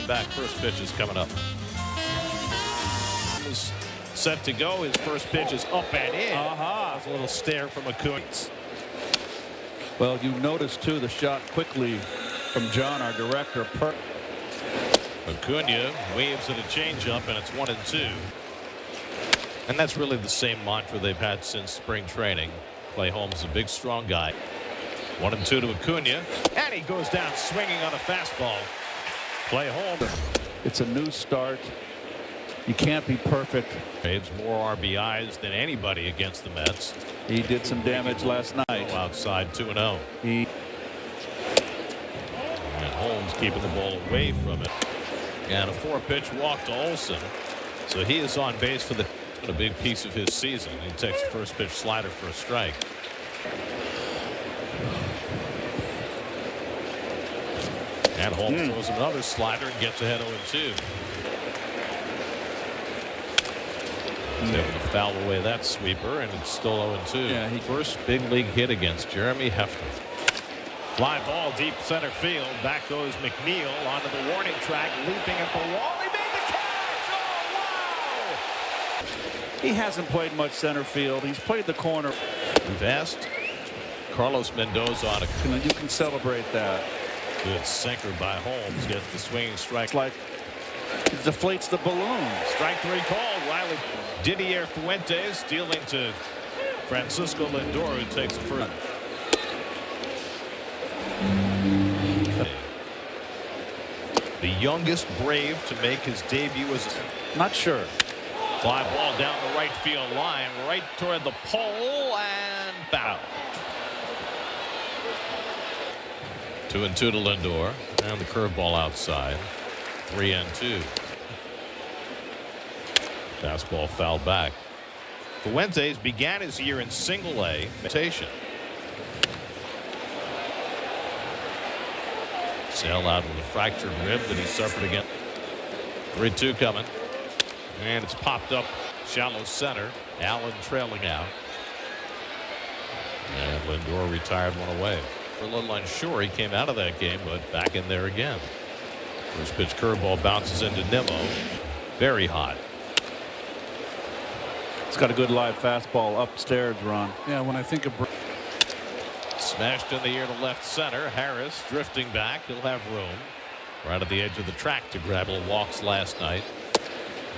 on back. First pitch is coming up. He's set to go. His first pitch is up and in. It's a little stare from Acuna. Well, you notice too the shot quickly from John, our director. Acuna waves at a changeup, and it's 1-2. And that's really the same mantra they've had since spring training. Clay Holmes is a big, strong guy. 1-2 to Acuna, and he goes down swinging on a fastball. Clay Holmes. It's a new start. You can't be perfect. Saves more RBIs than anybody against the Mets. He did some damage last night. Outside 2-0. And Holmes keeping the ball away from it. And a 4-pitch walk to Olsen. So he is on base for a big piece of his season. He takes the first pitch slider for a strike. And Holmes throws another slider and gets ahead 0-2. He's able to foul away that sweeper, and it's still 0-2. Yeah, First big league hit against Jeremy Hefner. Fly ball deep center field. Back goes McNeil onto the warning track, leaping at the wall. He made the catch! Oh, wow! he hasn't played much center field. He's played the corner. We've asked Carlos Mendoza on a. You can celebrate that. Good sinker by Holmes. Gets the swinging strike. It's like it deflates the balloon. Strike 3 called. Riley Didier Fuentes dealing to Francisco Lindor, who takes the first. The youngest Brave to make his debut as Not sure. fly ball down the right field line, right toward the pole, and foul. 2-2 to Lindor, and the curveball outside. 3-2. Fastball fouled back. Fuentes began his year in Single-A. Sail out with a fractured rib that he suffered again. 3-2 coming. And it's popped up shallow center. Allen trailing out. And Lindor retired one away. A little unsure. He came out of that game, but back in there again. First pitch curveball bounces into Nimmo. Very hot. It's got a good live fastball upstairs, Ron. Yeah, when I think of Smashed in the air to left center. Harris drifting back. He'll have room. Right at the edge of the track to grab little walks last night.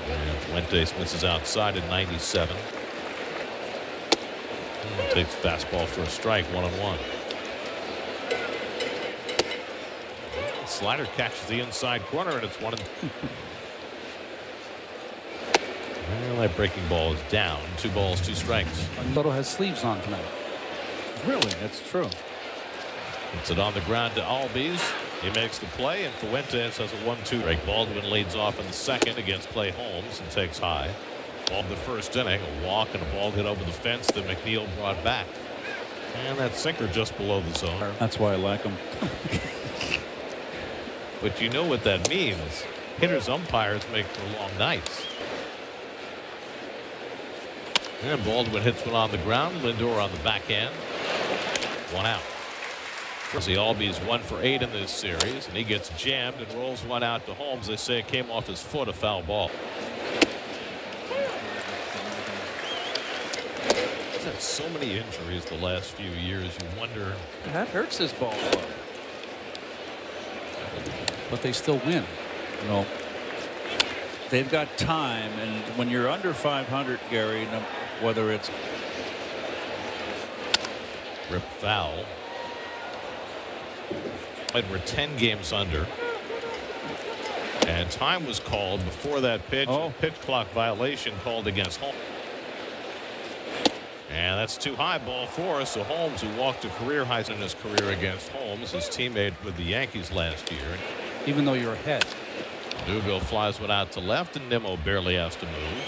And Fuentes misses outside at 97. And takes fastball for a strike. 1-1. Slider catches the inside corner, and it's 1-2. Well, that breaking ball is down. 2 balls, 2 strikes. Little has sleeves on tonight. Really, that's true. Puts it on the ground to Albies. He makes the play, and Fuentes has a 1-2 break. Baldwin leads off in the second against Clay Holmes and takes high. Ball the first inning, a walk and a ball hit over the fence that McNeil brought back. And that sinker just below the zone. That's why I like him. But you know what that means. Hitters, umpires make for long nights. And Baldwin hits one on the ground. Lindor on the backhand. 1 out. The Albies 1 for 8 in this series, and he gets jammed and rolls one out to Holmes. They say it came off his foot, a foul ball. He's had so many injuries the last few years. You wonder. That hurts his ball club. But they still win. No. They've got time, and when you're under 500, Gary, whether it's Rip foul. But we're 10 games under. And time was called before that pitch. Pitch clock violation called against Holmes. And that's too high, ball 4. So Holmes, who walked a career high in his career against Holmes, his teammate with the Yankees last year. Even though you're ahead. Newville flies one out to left, and Nimmo barely has to move.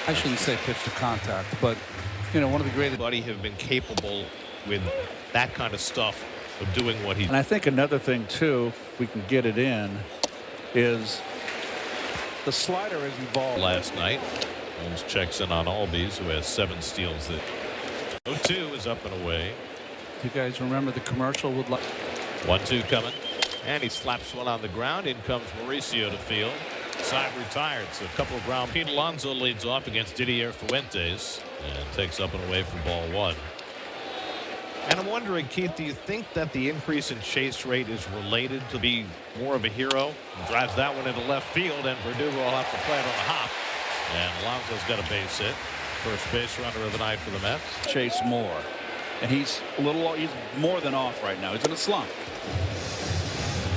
I shouldn't say pitch to contact, but you know, one of the greatest. Buddy have been capable with that kind of stuff of doing what he. And I think another thing too, if we can get it in, is the slider has evolved. Last night, Holmes checks in on Albies, who has 7 steals. That 0-2 is up and away. You guys remember the commercial with 1-2 coming. And he slaps one on the ground. In comes Mauricio to field. Side retired, so a couple of ground. Pete Alonso leads off against Didier Fuentes and takes up and away from ball one. And I'm wondering, Keith, do you think that the increase in chase rate is related to be more of a hero? He drives that one into left field, and Verdugo will have to play it on the hop. And Alonso's got a base hit. First base runner of the night for the Mets. Chase more. And he's more than off right now. He's in a slump.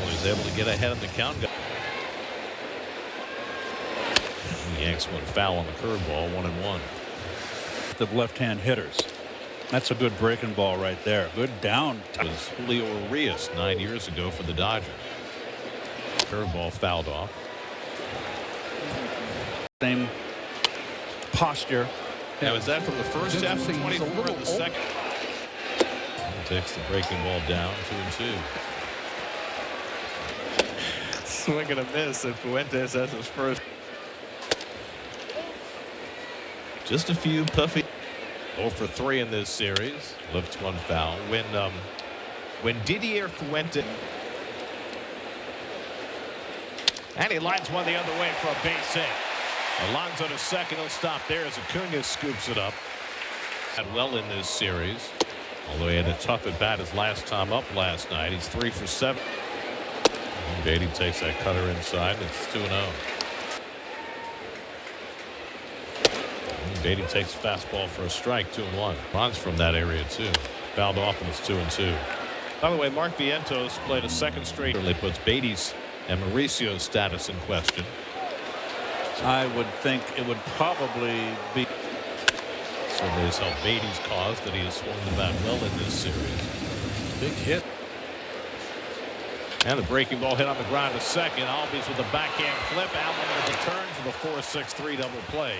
Well, he's able to get ahead of the count. The Yanks went foul on the curveball, 1-1. The left-hand hitters. That's a good breaking ball right there. Good down. It was Julio Urias 9 years ago for the Dodgers. Curveball fouled off. Same posture. Now, is that from the first half of 24 in the second? He takes the breaking ball down, 2-2. Swing and a miss, and Fuentes has his first. Just a few puffy. 0 for 3 in this series. Lifts one foul. When Didier Fuentes. And he lines one the other way for a base hit. Alonso to second. He'll stop there as Acuna scoops it up. Had well in this series. Although he had a tough at bat his last time up last night. He's 3 for 7. And Beatty takes that cutter inside. And it's 2-0. Beatty takes fastball for a strike, 2-1. Runs from that area too. Fouled off, and it's 2-2. By the way, Mark Vientos played a second straight. Really puts Beatty's and Mauricio's status in question. I would think it would probably be. Certainly has helped Beatty's cause that he has swung the bat well in this series. Big hit. And the breaking ball hit on the ground to second. Albies with the backhand flip. Allen with the turn for the 4-6-3 double play.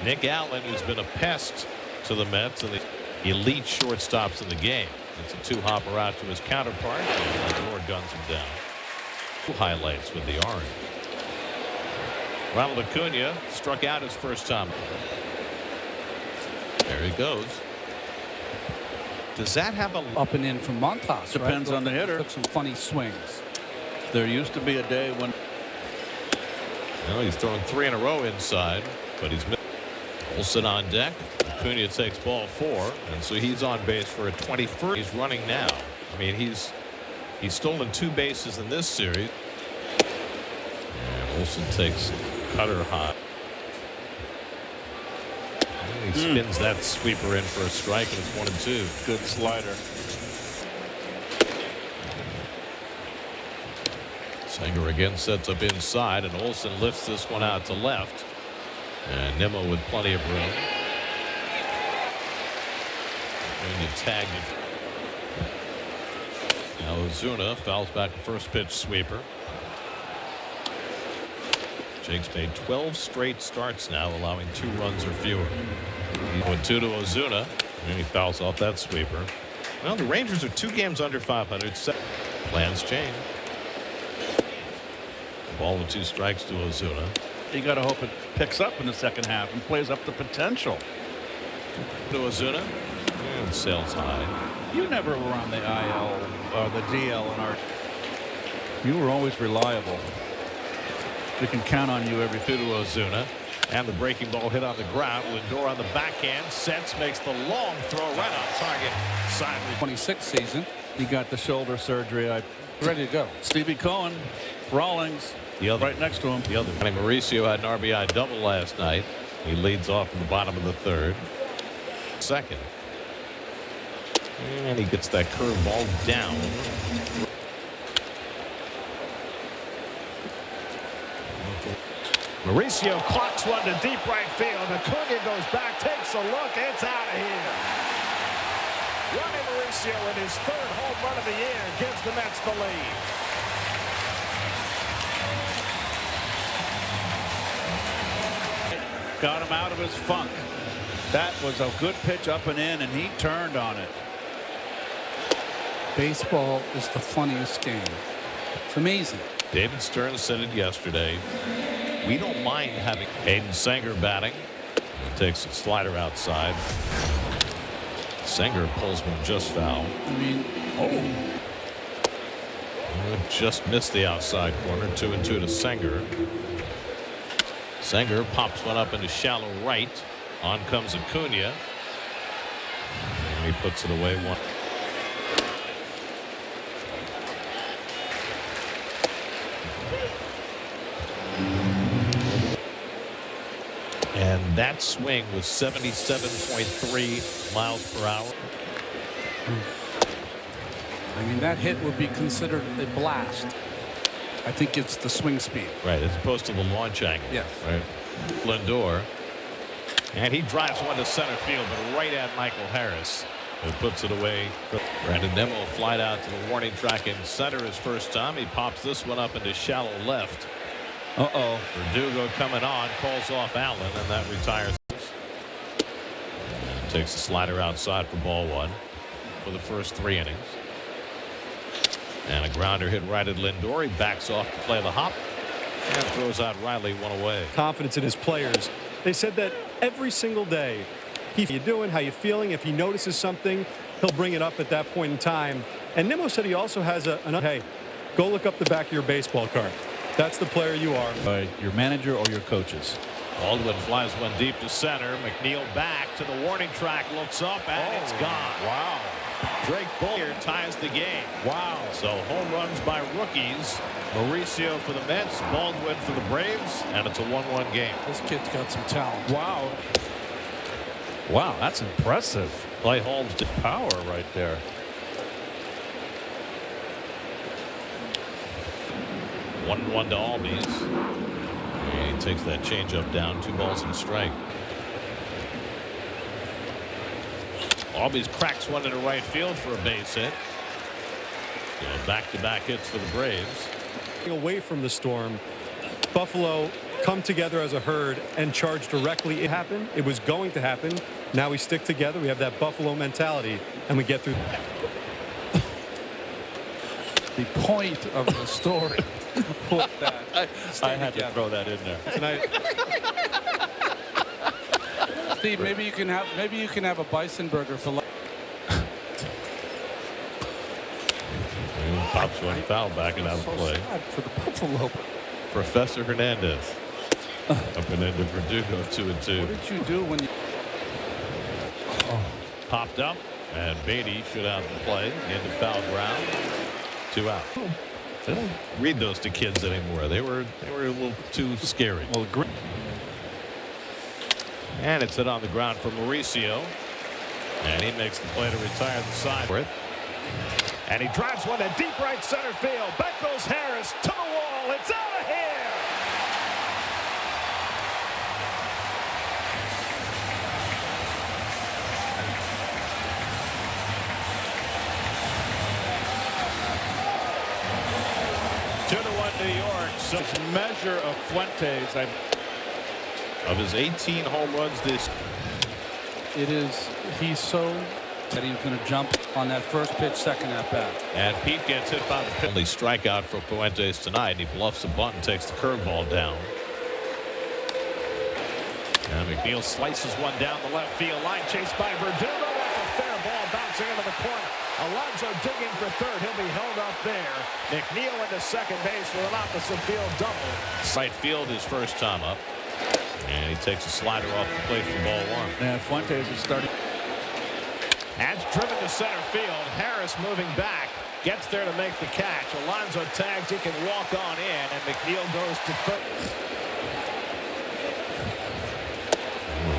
Nick Allen, who's been a pest to the Mets and the elite shortstops in the game. It's a two-hopper out to his counterpart. And Lord guns him down. Two highlights with the orange. Ronald Acuna struck out his first time. There he goes. Does that have a Up and in from Montas? Depends on the hitter. Took some funny swings. There used to be a day when. Well, he's throwing 3 in a row inside, but he's missed. Olsen on deck. Acuna takes ball 4, and so he's on base for a 21st. He's running now. I mean, he's stolen 2 bases in this series. And Olsen takes cutter high. And he spins that sweeper in for a strike, and it's 1-2. Good slider. Sanger again sets up inside, and Olsen lifts this one out to left. And Nimmo with plenty of room. Going to tag it. Now Ozuna fouls back the first pitch sweeper. Jake's made 12 straight starts now, allowing 2 runs or fewer. 1-2 to Ozuna, and he fouls off that sweeper. Well, the Rangers are 2 games under 500. Plans change. Ball and 2 strikes to Ozuna. You got to hope it picks up in the second half and plays up the potential. To Ozuna, and sails high. You never were on the IL or the DL in our. You were always reliable. We can count on you every. 2 to Ozuna, and the breaking ball hit on the ground. Lindor on the backhand, sets, makes the long throw right on target. Side 26th season. He got the shoulder surgery. Ready to go. Stevie Cohen, Rawlings, the other right next to him. The other. And Mauricio had an RBI double last night. He leads off in the bottom of the 3rd. Second. And he gets that curve ball down. Mauricio clocks one to deep right field. Acuna goes back, takes a look. It's out of here. Ronnie Mauricio in his 3rd home run of the year gives the Mets the lead. Got him out of his funk. That was a good pitch up and in, and he turned on it. Baseball is the funniest game. It's amazing. David Stern said it yesterday. We don't mind having Hayden Sanger batting. He takes a slider outside. Sanger pulls one just foul. I mean, Just missed the outside corner. 2-2 to Senger. Senger pops one up into shallow right. On comes Acuna. And he puts it away. One. And that swing was 77.3 miles per hour. I mean, that hit would be considered a blast. I think it's the swing speed. Right, as opposed to the launch angle. Yes. Right. Lindor. And he drives one to center field, but right at Michael Harris. Who puts it away. Brandon Nimmo flied out to the warning track in center his first time. He pops this one up into shallow left. Uh-oh. Verdugo coming on, calls off Allen, and that retires. And takes the slider outside for ball one for the first 3 innings. And a grounder hit right at Lindor. He backs off to play the hop and throws out Riley, one away. Confidence in his players. They said that every single day. How you doing? How you feeling? If he notices something, he'll bring it up at that point in time. And Nimmo said he also has hey, go look up the back of your baseball card. That's the player you are. Your manager or your coaches. Baldwin flies one deep to center. McNeil back to the warning track, looks up, and it's gone. Wow. Drake Bowyer ties the game. Wow. So home runs by rookies. Mauricio for the Mets, Baldwin for the Braves, and it's a 1-1 game. This kid's got some talent. Wow. Wow, that's impressive. Clay Holmes to Power right there. one to Albies. And he takes that changeup down. 2 balls and a strike. Albies cracks one into right field for a base hit. So back-to-back hits for the Braves. Away from the storm, Buffalo come together as a herd and charge directly. It happened. It was going to happen. Now we stick together. We have that Buffalo mentality, and we get through. The point of the story was that I had to throw that in there. Tonight. Steve, maybe you can have a bison burger for lunch. Pops one foul back and out of play. Sad for the Buffalo. Professor Hernandez up and into Verdugo. 2-2. What did you do when you? Popped up, and Beatty should out the play into foul ground. 2 out. They don't read those to kids anymore. They were a little too scary. Well, And it's hit on the ground for Mauricio, and he makes the play to retire the side for it. And he drives one to deep right center field. Back goes Harris to the wall. It's out of here. Two to 1 New York. So measure of Fuentes. of his 18 home runs this. He's so that he was going to jump on that first pitch, second at bat. And Pete gets hit by the penalty strikeout for Fuentes tonight. He bluffs a bunt and takes the curveball down. And McNeil slices one down the left field line, chased by Verdugo. That's a fair ball bouncing into the corner. Alonso digging for third. He'll be held up there. McNeil into second base for an opposite field double. Right field his first time up. And he takes a slider off the plate for ball one. And Fuentes is starting. And driven to center field. Harris moving back. Gets there to make the catch. Alonso tags. He can walk on in. And McNeil goes to third.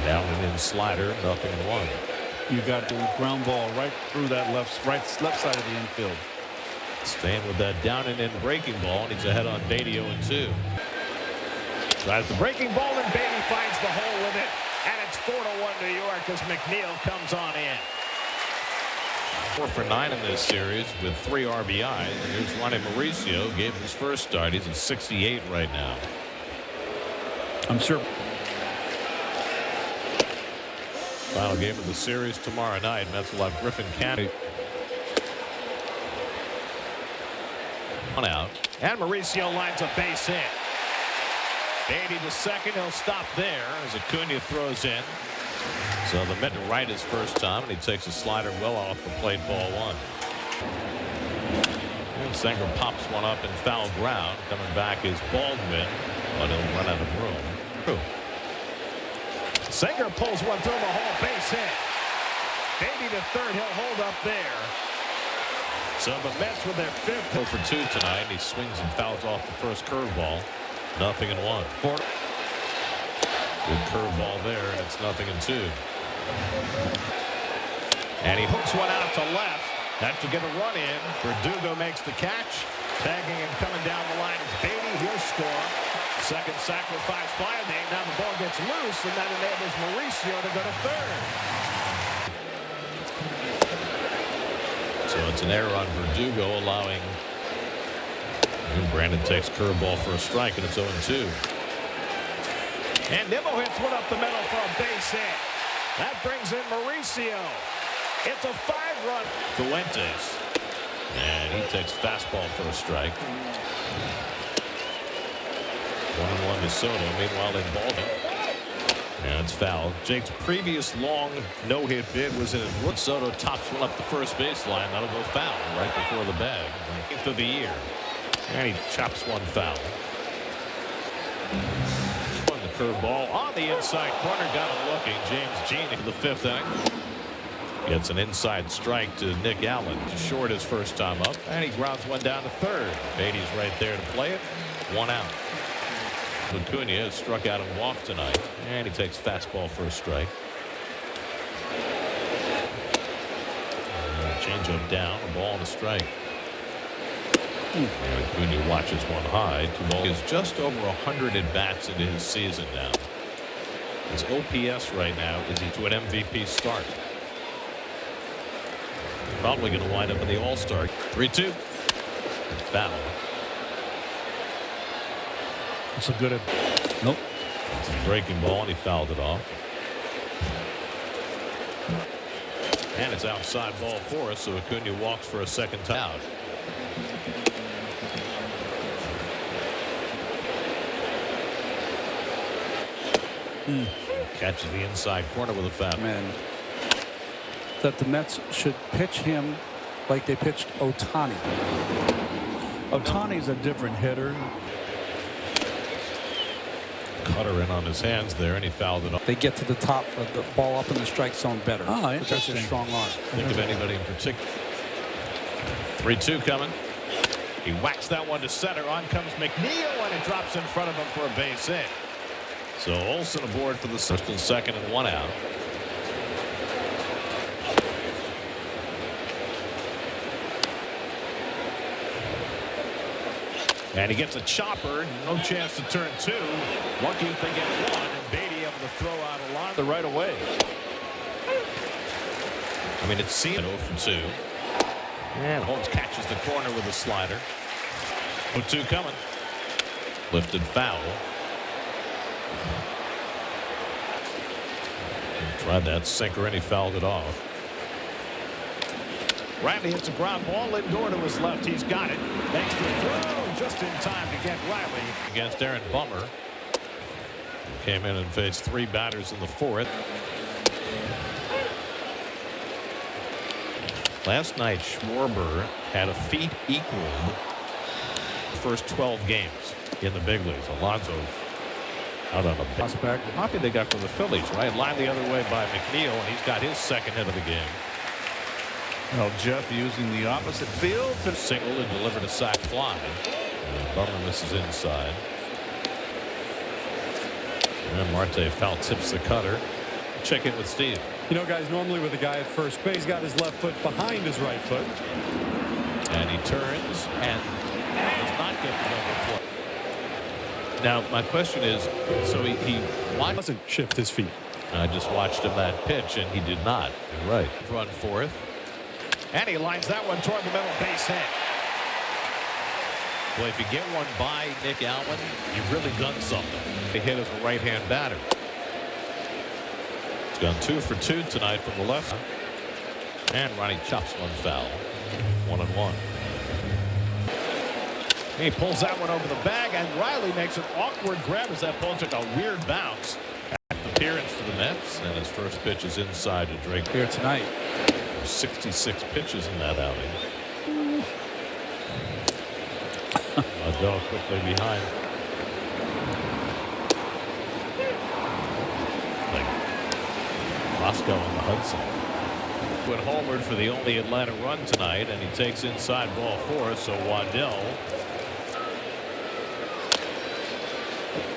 Down and in slider. 0-1. You got the ground ball right through that left side of the infield. Staying with that down and in breaking ball. And he's ahead on Beatty 0-2. Drives the breaking ball, and Beatty finds the hole with it. And it's 4-1 New York as McNeil comes on in. 4 for 9 in this series with 3 RBIs. And here's Ronnie Mauricio. Gave his first start. He's at 68 right now. I'm sure. Final game of the series tomorrow night. Mets will have Griffin Canning. One out. And Mauricio lines a base hit. Beatty to second. He'll stop there as Acuna throws in. So the mid to right his first time, and he takes a slider well off the plate, ball one. And Singer pops one up in foul ground. Coming back is Baldwin, but he'll run out of room. Singer pulls one through the hole, base hit. Baby to third, he'll hold up there. So the Mets with their 5th 0 for 2 tonight. He swings and fouls off the first curveball. 0-1. Good curveball there, and it's 0-2. And he hooks one out to left. That should get a run in. Verdugo makes the catch. Tagging and coming down the line is Beatty. He'll score. Second sacrifice fly name. Now the ball gets loose, and that enables Mauricio to go to third. So it's an error on Verdugo, allowing. And Brandon takes curveball for a strike, and it's 0-2. And Nimmo hits one up the middle for a base hit. That brings in Mauricio. It's a 5-run. Fuentes. And he takes fastball for a strike. 1-1 to Soto. Meanwhile, in Baldwin. And it's fouled. Jake's previous long no-hit bid was in his wood. Soto tops one up the first baseline. That'll go foul right before the bag. 9th of the year. And he chops one foul. On the curveball on the inside corner. Got him looking. James Jean for the 5th inning. Gets an inside strike to Nick Allen to short his first time up. And he grounds one down to third. Beatty's right there to play it. 1 out. Acuna has struck out and walked tonight, and he takes fastball for a strike. Change up down, a ball and a strike. And Acuna watches one high. 2 balls. Is just over 100 at bats into his season now. His OPS right now is to an MVP start. He's probably going to wind up in the All-Star. 3-2. Foul. It's a good. Nope. It's a breaking ball, and he fouled it off. And it's outside ball for us, so Acuna walks for a second time out. Catches the inside corner with a foul. Man, that the Mets should pitch him like they pitched Ohtani. Ohtani's a different hitter. Cutter in on his hands there, and he fouled it off. They get to the top of the ball up in the strike zone better. Oh, That's a interesting. strong arm. Think of anybody in particular. 3-2 coming. He whacks that one to center. On comes McNeil, and it drops in front of him for a base hit. So Olsen aboard for the first and second and 1 out. And he gets a chopper. No chance to turn 2. Lucky if they get 1. And Beatty able to throw out a line the right away. I mean, it's seen 0 for 2. And Holmes catches the corner with a slider. 0-2 coming. Lifted foul. Tried that sinker, and he fouled it off. Riley hits a ground ball indoor to his left. He's got it. Makes the throw just in time to get Riley against Aaron Bummer. He came in and faced 3 batters in the 4th. Last night, Schwarber had a feat equaled the first 12 games in the big leagues. Alonso's out on a Prospect. Hoppy they got from the Phillies, right? Lined the other way by McNeil, and he's got his second hit of the game. Well, Jeff using the opposite field. Singled and delivered a sac fly. And Bummer misses inside. And Marte foul tips the cutter. Check in with Steve. You know, guys, normally with a guy at first base, he's got his left foot behind his right foot. And he turns and does not get the double play. Now, my question is, so he Doesn't shift his feet. I just watched him that pitch, and he did not. You're right. Run 4th. And he lines that one toward the middle, base hit. Well, if you get one by Nick Allen, you've really done something. He hit as a right-hand batter. He's gone 2 for 2 tonight from the left. And Ronnie chops one foul. 1-1. He pulls that one over the bag, and Riley makes an awkward grab as that ball took a weird bounce. Appearance for the Mets, and his first pitch is inside to Drake. Here tonight. 66 pitches in that outing. Adele quickly behind. Like Moscow on the Hudson. Went homered for the only Atlanta run tonight, and he takes inside ball 4. So Waddell.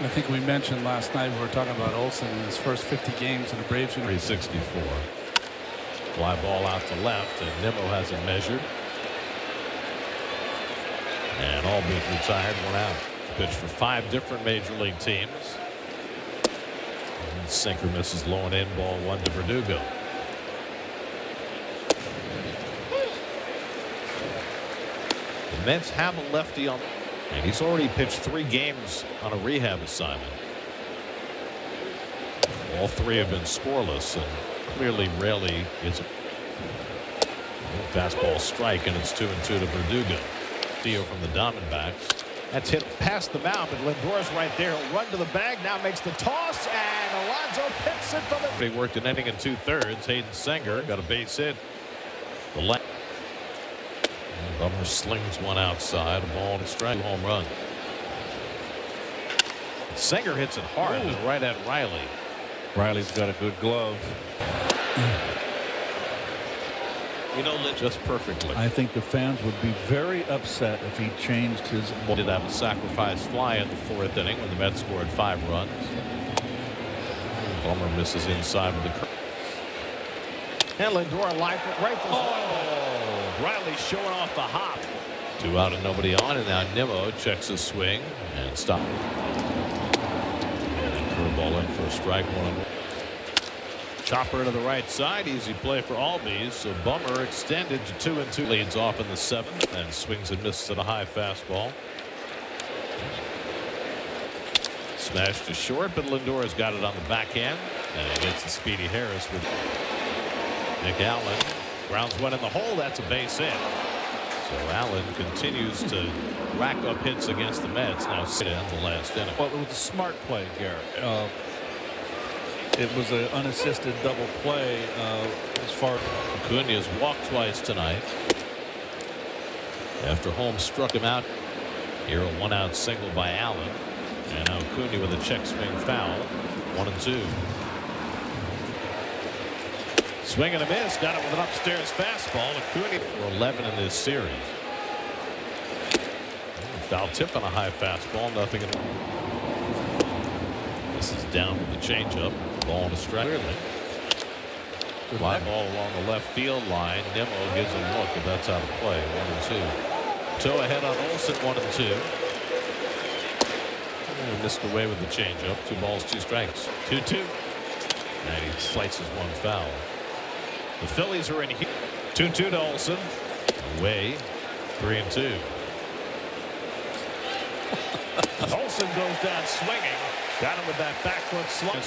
I think we mentioned last night we were talking about Olsen in his first 50 games in the Braves. 364. Fly ball out to left, and Nimmo has it measured. And Albies retired, 1 out. Pitched for 5 different major league teams. And sinker misses low and in, ball 1 to Verdugo. The Mets have a lefty on, and he's already pitched 3 games on a rehab assignment. All 3 have been scoreless, and clearly rarely is a fastball strike, and it's 2-2 to Verdugo. Theo from the Diamondbacks. That's hit past the mound, but Lindor's right there. He'll run to the bag, now makes the toss, and Alonso picks it from the. He worked an inning and 2/3. Hayden Senger got a base hit. The left. Bummer slings one outside, a ball and a strike, home run. Senger hits it hard, and right at Riley. Riley's got a good glove. You know, just perfectly. I think the fans would be very upset if he changed his. He did have a sacrifice fly in the 4th inning when the Mets scored 5 runs. Bummer misses inside with the curve. And Lindor rifles. Riley showing off the hop. 2 out and nobody on, and now Nimmo checks his swing and stop. And curveball in for a strike, 1. Chopper to the right side, easy play for Albies. So Bummer extended to 2-2. Leads off in the 7th and swings and misses at a high fastball. Smashed to short, but Lindor has got it on the backhand, and he gets the Speedy Harris with Nick Allen. Grounds one in the hole. That's a base hit. So Allen continues to rack up hits against the Mets. Now sit in the last inning. Well, it was a smart play, Garrett. It was an unassisted double play as far as. Acuña's walked twice tonight. After Holmes struck him out. Here a 1-out single by Allen. And now Acuña with a check swing foul. 1-2. Swing and a miss. Got it with an upstairs fastball. Acuña for 11 in this series. Foul tip on a high fastball. Nothing. This is down with the changeup. Ball on a strike. Fly ball along the left field line. Nimmo gives a look, but that's out of play. 1-2. Toe ahead on Olsen. 1-2. Missed away with the changeup. 2 balls, 2 strikes. 2-2. And he slices one foul. The Phillies are in here. 2-2 to Olsen. Away. 3-2. Olsen goes down swinging. Got him with that back foot slump.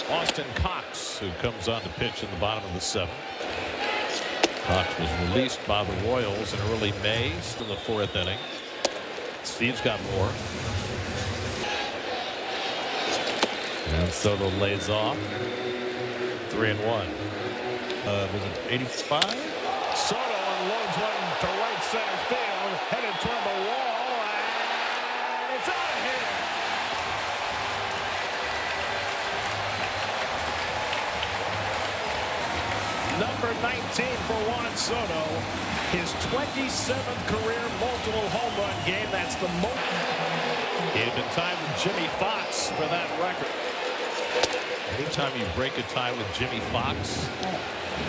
Austin Cox, who comes on to pitch in the bottom of the 7th. Cox was released by the Royals in early May in the 4th inning. Steve's got more. And Soto lays off. 3-1. Was it 85? Soto unloads one to right center field, headed toward the wall, and it's out of here. Number 19 for Juan Soto. His 27th career multiple home run game. That's the most. He had been tied with Jimmy Fox for that record. Anytime you break a tie with Jimmy Fox,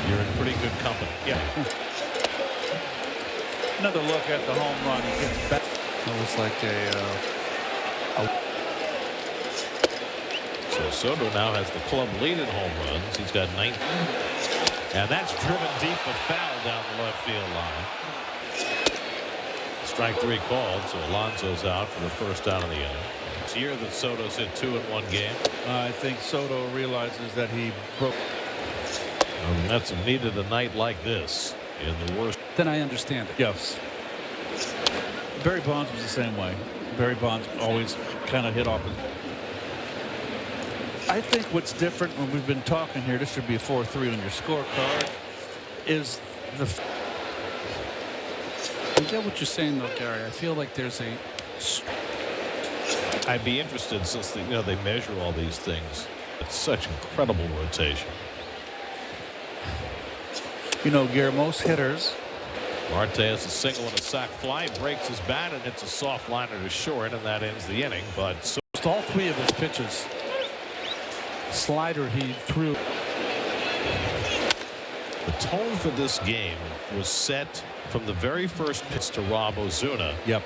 you're in pretty good company. Yeah. Another look at the home run. He gets back. It was like So Soto now has the club lead in home runs. He's got 19. And that's driven deep but foul down the left field line. Strike 3 called, so Alonso's out for the first out of the inning. It's a year that Soto's hit 2 in one game. I think Soto realizes that he broke. The Mets have needed a night like this in the worst. Then I understand it. Yes. Barry Bonds was the same way. Barry Bonds always kind of hit off his. I think what's different when we've been talking here, this should be a 4-3 on your scorecard, is the. I get what you're saying, though, Gary. I feel like there's a I'd be interested since they measure all these things. It's such incredible rotation. Gare, most hitters. Marte has a single and a sac fly, breaks his bat, and hits a soft liner to short, and that ends the inning. But all three of his pitches. Slider he threw. The tone for this game was set from the very first pitch to Rob Ozuna. Yep.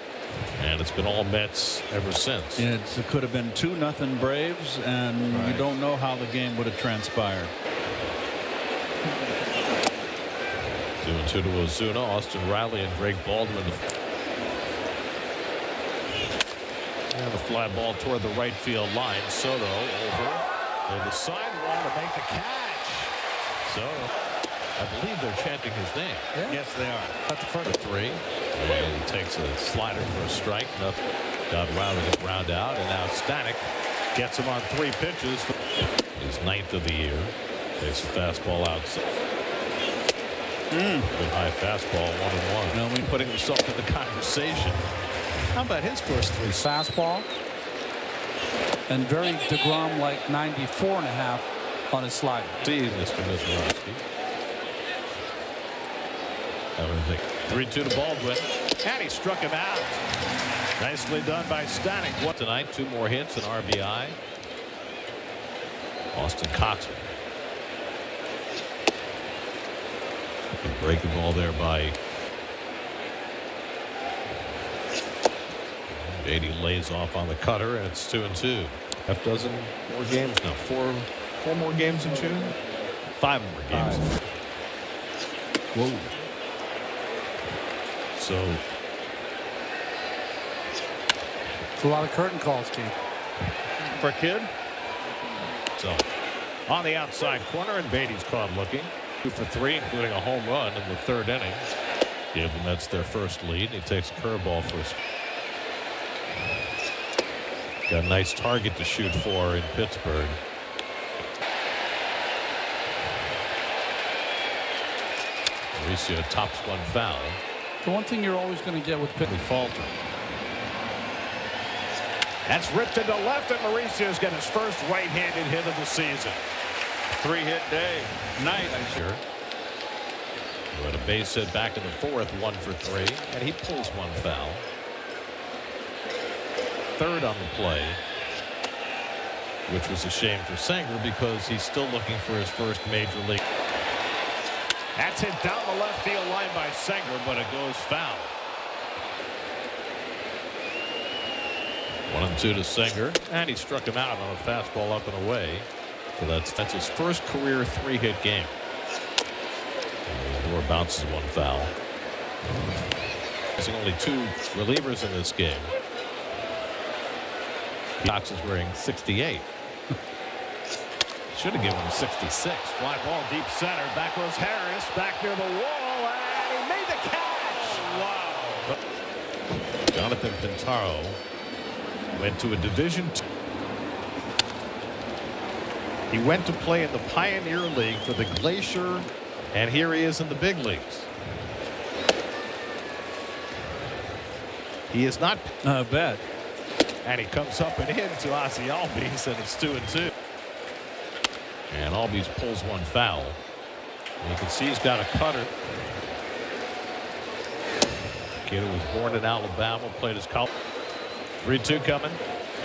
And it's been all Mets ever since. It could have been 2-0 Braves, and you don't know how the game would have transpired. 2-2 to Ozuna, Austin Riley, and Drake Baldwin. And the fly ball toward the right field line. Soto over the sidewall to make the catch. Soto, I believe they're chanting his name. Yeah. Yes, they are. That's the first. 3. And he takes a slider for a strike. Nothing. Got Riley to ground out, and now Stanek gets him on 3 pitches. His 9th of the year. Takes a fastball outside. Good high fastball, 1-1. No, Putting himself in the conversation. How about his first 3? Fastball. And very DeGrom like 94.5 on his slider. See, Mr. Mizorowski. 3-2 to Baldwin. And he struck him out. Nicely done by Stanek. What tonight? 2 more hits, an RBI. Austin Cox. Breaking ball there by JD. Lays off on the cutter, and it's 2-2. Half dozen more games now. 4 more games in June. 5 more games. Whoa. So It's a lot of curtain calls, Keith. For a kid? So on the outside corner, and Beatty's caught looking. 2 for 3, including a home run in the 3rd inning. Gave the Mets their first lead. He takes a curveball first. Got a nice target to shoot for in Pittsburgh. Mauricio tops one foul. The one thing you're always going to get with He faltered. That's ripped into left, and Mauricio's got his first right-handed hit of the season. 3-hit day. Night. Sure. With a base hit back in the 4th, 1 for 3, and he pulls one foul. 3rd on the play, which was a shame for Sanger because he's still looking for his first major league. That's hit down the left field line by Sanger, but it goes foul. 1-2 to Sanger, and he struck him out on a fastball up and away. So that's his first career 3-hit game. Moore bounces one foul. There's only 2 relievers in this game. Cox is wearing 68. Should have given him 66. Fly ball deep center. Back goes Harris. Back near the wall, and he made the catch. Wow. Jonathan Pintaro went to a Division II. He went to play in the Pioneer League for the Glacier, and here he is in the big leagues. He is not bad. And he comes up and in to Ozzie Albies, and it's 2-2. And Albies pulls one foul. And you can see he's got a cutter. Kid who was born in Alabama, played his college. 3-2 coming.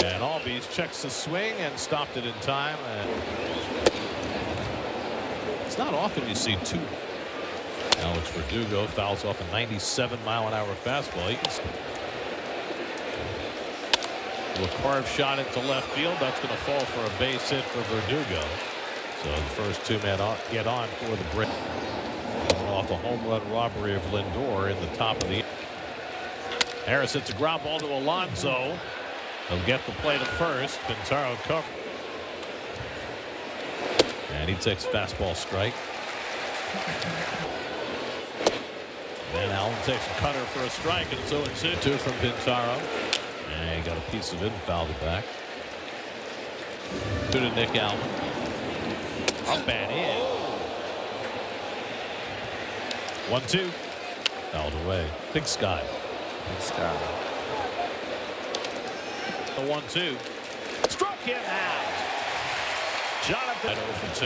And Albies checks the swing and stopped it in time. And it's not often you see 2. Alex Verdugo fouls off a 97-mile-an-hour fastball. He can a carved shot into left field. That's going to fall for a base hit for Verdugo. So the first 2 men get on for the break. Coming off a home run robbery of Lindor in the top of the. Harris hits a ground ball to Alonso. He'll get the play to first. Pintaro cover. And he takes fastball strike. And Allen takes a cutter for a strike, and it's 0-2. 2 from Pintaro. And he got a piece of it and fouled it back. 2 to Nick Allen. Up and in. 1-2. Fouled away. Big Sky. Big Sky. The 1-2. Struck him out. Jonathan 0 for 2.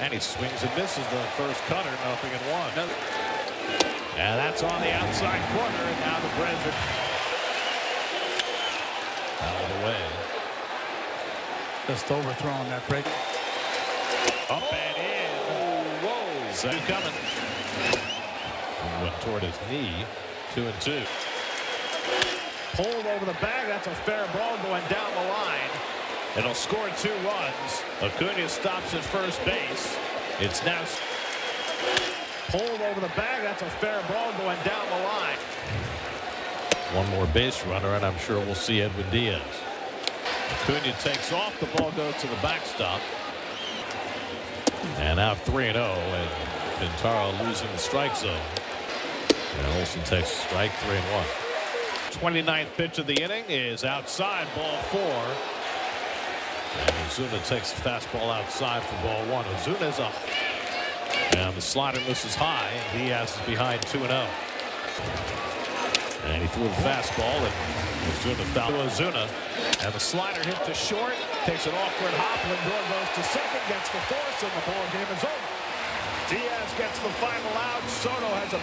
And he swings and misses the first cutter. 0-1. And that's on the outside corner. And now the Braves are out of the way. Just overthrowing that break. Up and in. Whoa. Second coming. Went toward his knee. 2-2. Pulled over the bag. That's a fair ball going down the line. It'll score 2 runs. Acuna stops at first base. It's now pulled over the bag. That's a fair ball going down the line. One more base runner, and I'm sure we'll see Edwin Diaz. Acuna takes off. The ball goes to the backstop. And now 3-0, and Pintaro losing the strike zone. And Olsen takes a strike, 3-1. 29th pitch of the inning is outside, ball 4. And Ozuna takes the fastball outside for ball 1. Ozuna's up. And the slider misses high, and Diaz is behind 2-0. And he threw the fastball, and Ozuna fouled Ozuna. And the slider hit to short, takes an awkward hop, Lindor goes to second, gets the force, and the ball game is over. Diaz gets the final out. Soto has a